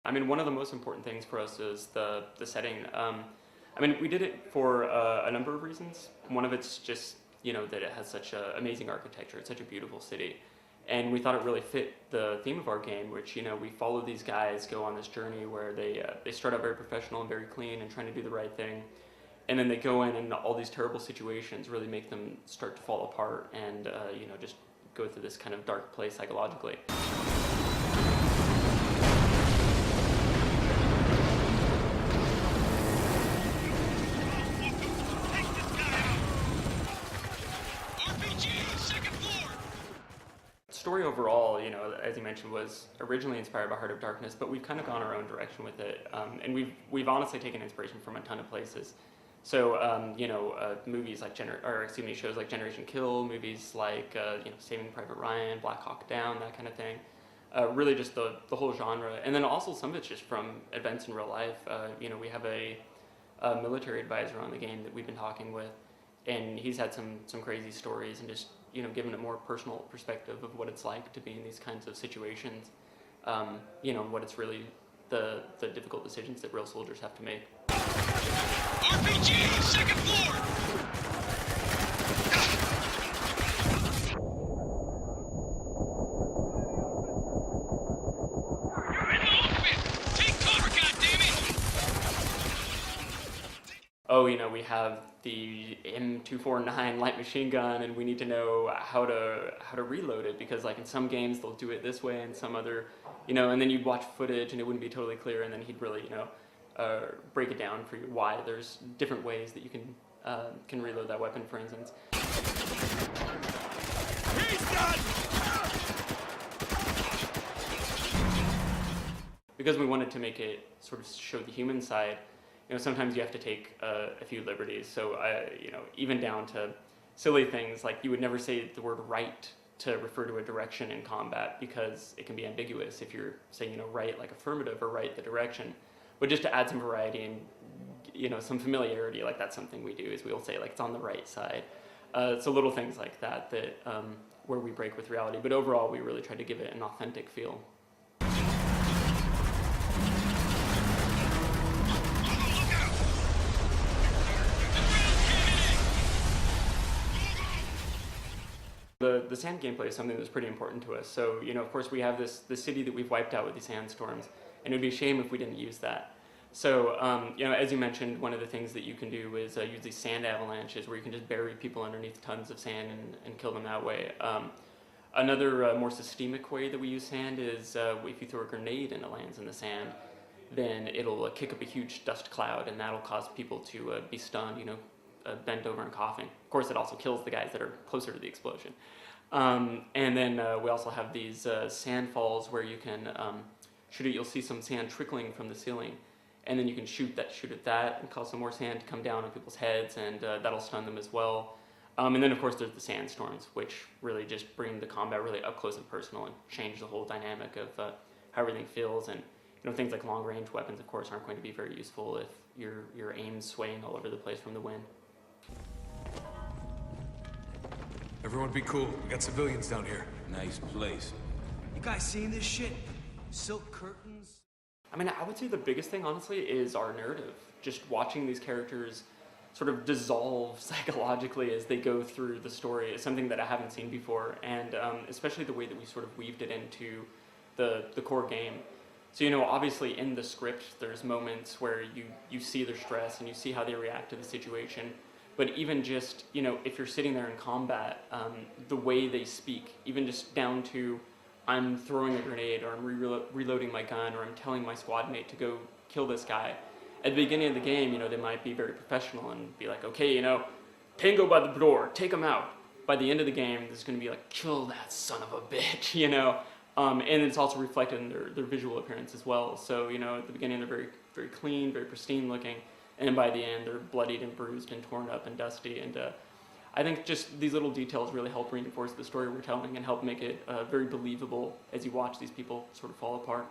I mean, one of the most important things for us is the setting. I mean, we did it for a number of reasons. One of it's just, that it has such amazing architecture. It's such a beautiful city. And we thought it really fit the theme of our game, which, we follow these guys go on this journey where they start out very professional and very clean and trying to do the right thing. And then they go in and all these terrible situations really make them start to fall apart and, just go through this kind of dark place psychologically. Story overall, as you mentioned, was originally inspired by Heart of Darkness, but we've kind of gone our own direction with it, and we've honestly taken inspiration from a ton of places. So, movies like shows like Generation Kill, movies like Saving Private Ryan, Black Hawk Down, that kind of thing. Really, just the whole genre, and then also some of it's just from events in real life. We have a military advisor on the game that we've been talking with, and he's had some crazy stories and just given a more personal perspective of what it's like to be in these kinds of situations. What it's really the difficult decisions that real soldiers have to make. RPG, second floor! Oh, we have the M249 light machine gun, and we need to know how to reload it, because like in some games they'll do it this way, and some other, and then you'd watch footage and it wouldn't be totally clear, and then he'd really, break it down for you why there's different ways that you can reload that weapon, for instance. He's done! Because we wanted to make it sort of show the human side. Sometimes you have to take a few liberties. So, even down to silly things like you would never say the word right to refer to a direction in combat, because it can be ambiguous if you're saying, right like affirmative or right the direction. But just to add some variety and, some familiarity, like that's something we do, is we'll say like it's on the right side. So little things like that where we break with reality. But overall, we really try to give it an authentic feel. The sand gameplay is something that's pretty important to us. So, of course, we have this city that we've wiped out with these sandstorms, and it would be a shame if we didn't use that. So, as you mentioned, one of the things that you can do is use these sand avalanches, where you can just bury people underneath tons of sand and kill them that way. Another more systemic way that we use sand is if you throw a grenade and it lands in the sand, then it'll kick up a huge dust cloud, and that'll cause people to be stunned, bent over and coughing. Of course, it also kills the guys that are closer to the explosion. And then we also have these sand falls where you can shoot it. You'll see some sand trickling from the ceiling, and then you can shoot at that and cause some more sand to come down on people's heads, and that'll stun them as well. And then, of course, there's the sandstorms, which really just bring the combat really up close and personal and change the whole dynamic of how everything feels. And things like long-range weapons, of course, aren't going to be very useful if your aim's swaying all over the place from the wind. Everyone be cool. We got civilians down here. Nice place. You guys seen this shit? Silk curtains? I mean, I would say the biggest thing, honestly, is our narrative. Just watching these characters sort of dissolve psychologically as they go through the story is something that I haven't seen before, and especially the way that we sort of weaved it into the core game. So, obviously in the script, there's moments where you see their stress and you see how they react to the situation. But even just, if you're sitting there in combat, the way they speak, even just down to I'm throwing a grenade, or I'm reloading my gun, or I'm telling my squad mate to go kill this guy. At the beginning of the game, they might be very professional and be like, okay, Tango by the door, take him out. By the end of the game, there's going to be like, kill that son of a bitch, and it's also reflected in their visual appearance as well. So, at the beginning, they're very, very clean, very pristine looking. And by the end, they're bloodied and bruised and torn up and dusty. And I think just these little details really help reinforce the story we're telling and help make it very believable as you watch these people sort of fall apart.